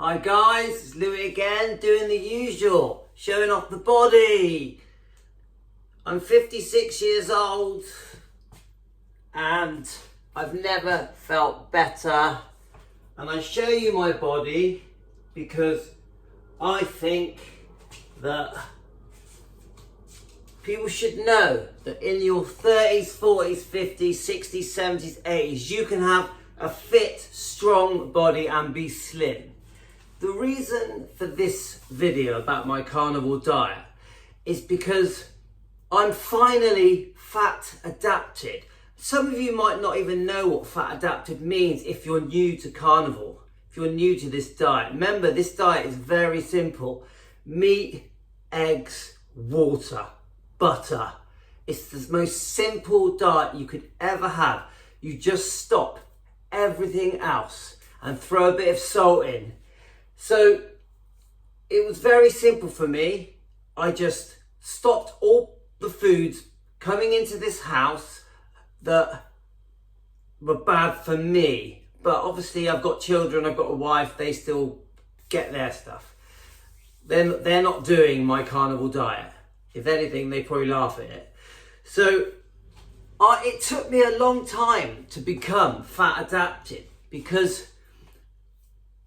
Hi guys, it's Louis again, doing the usual, showing off the body. I'm 56 years old and I've never felt better. And I show you my body because I think that people should know that in your 30s, 40s, 50s, 60s, 70s, 80s, you can have a fit, strong body and be slim. The reason for this video about my carnivore diet is because I'm finally fat adapted. Some of you might not even know what fat adapted means if you're new to carnivore, if you're new to this diet. Remember, this diet is very simple. Meat, eggs, water, butter. It's the most simple diet you could ever have. You just stop everything else and throw a bit of salt in. So it was very simple for me. I just stopped all the foods coming into this house that were bad for me. But obviously I've got children, I've got a wife, they still get their stuff. They're not doing my carnivore diet. If anything, they probably laugh at it. So it took me a long time to become fat adapted because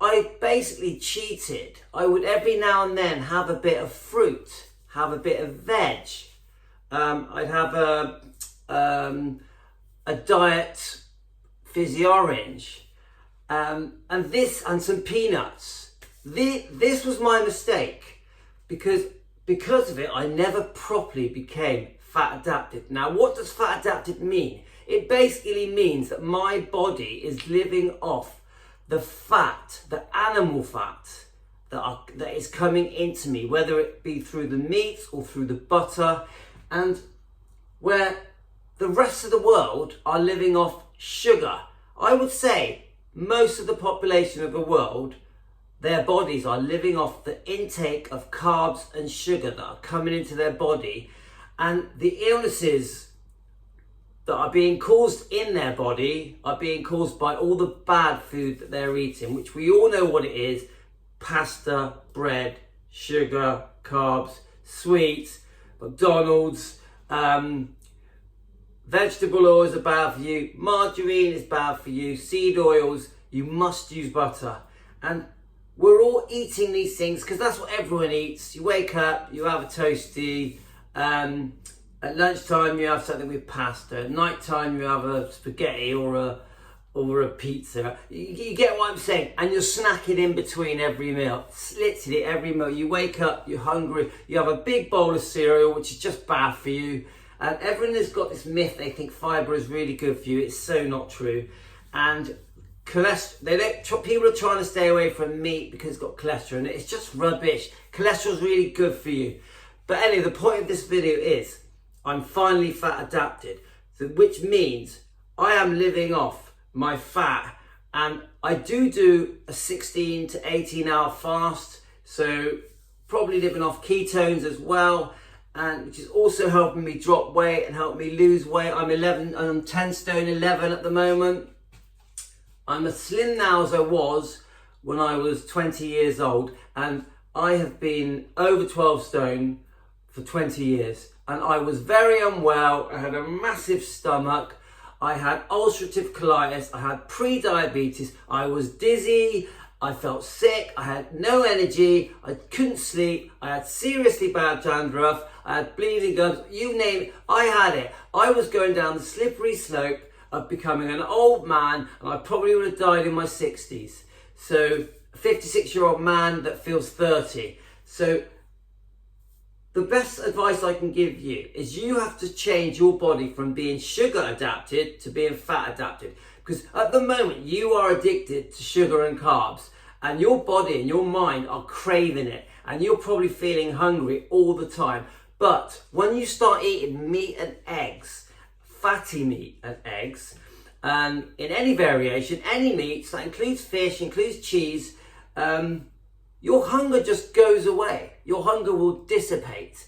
I basically cheated. I would every now and then have a bit of fruit, have a bit of veg. I'd have a diet fizzy orange, and some peanuts. This was my mistake because of it, I never properly became fat adapted. Now, what does fat adapted mean? It basically means that my body is living off the fat, the animal fat that is coming into me, whether it be through the meat or through the butter, and where the rest of the world are living off sugar. I would say most of the population of the world, their bodies are living off the intake of carbs and sugar that are coming into their body, and the illnesses that are being caused in their body are being caused by all the bad food that they're eating, which we all know what it is: pasta, bread, sugar, carbs, sweets, McDonald's, vegetable oils are bad for you, margarine is bad for you, seed oils, you must use butter. And we're all eating these things because that's what everyone eats. You wake up, you have a toastie, at lunchtime you have something with pasta, at night time you have a spaghetti or a pizza. You get what I'm saying? And you're snacking in between every meal. It's literally every meal. You wake up, you're hungry, you have a big bowl of cereal, which is just bad for you. And everyone has got this myth, they think fibre is really good for you. It's so not true. And cholesterol, people are trying to stay away from meat because it's got cholesterol in it. It's just rubbish. Cholesterol is really good for you. But anyway, the point of this video is I'm finally fat adapted, which means I am living off my fat, and I do a 16 to 18 hour fast, so probably living off ketones as well, and which is also helping me drop weight and help me lose weight. I'm 10 stone 11 at the moment. I'm as slim now as I was when I was 20 years old, and I have been over 12 stone for 20 years. And I was very unwell. I had a massive stomach. I had ulcerative colitis. I had pre-diabetes. I was dizzy. I felt sick. I had no energy. I couldn't sleep. I had seriously bad dandruff. I had bleeding gums. You name it, I had it. I was going down the slippery slope of becoming an old man, and I probably would have died in my 60s. So, a 56-year-old man that feels 30. So, the best advice I can give you is you have to change your body from being sugar adapted to being fat adapted. Because at the moment you are addicted to sugar and carbs, and your body and your mind are craving it, and you're probably feeling hungry all the time. But when you start eating meat and eggs, fatty meat and eggs, in any variation, any meats, that includes fish, includes cheese, your hunger just goes away. Your hunger will dissipate.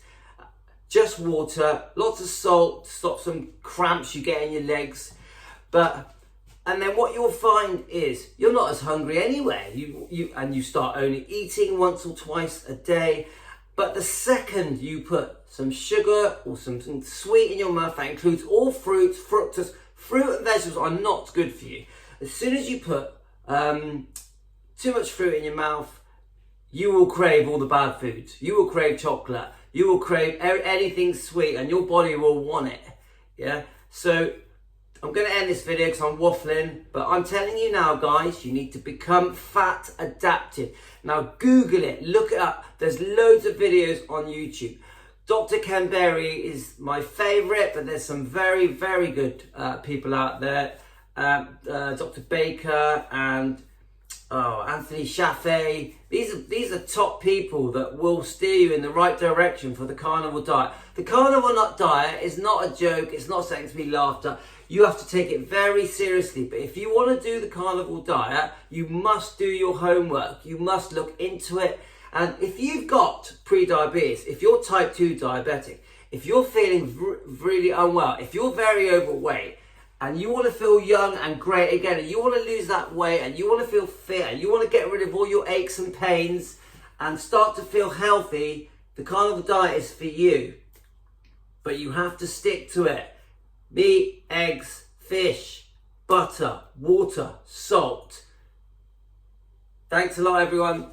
Just water, lots of salt to stop some cramps you get in your legs. But And then what you'll find is you're not as hungry anyway. You start only eating once or twice a day. But the second you put some sugar or something sweet in your mouth, that includes all fruits, fructose, fruit and vegetables are not good for you. As soon as you put too much fruit in your mouth, you will crave all the bad foods. You will crave chocolate. You will crave anything sweet, and your body will want it. Yeah. So I'm going to end this video because I'm waffling, but I'm telling you now, guys, you need to become fat adapted. Now Google it, look it up. There's loads of videos on YouTube. Dr. Ken Berry is my favourite, but there's some very, very good people out there. Dr. Baker and Anthony Chaffee. These are top people that will steer you in the right direction for the carnivore diet. The carnivore diet is not a joke. It's not something to be laughed at. You have to take it very seriously. But if you want to do the carnivore diet, you must do your homework. You must look into it. And if you've got pre-diabetes, if you're type 2 diabetic, if you're feeling really unwell, if you're very overweight, and you want to feel young and great again, and you want to lose that weight, and you want to feel fit, and you want to get rid of all your aches and pains, and start to feel healthy, the carnivore diet is for you. But you have to stick to it. Meat, eggs, fish, butter, water, salt. Thanks a lot, everyone.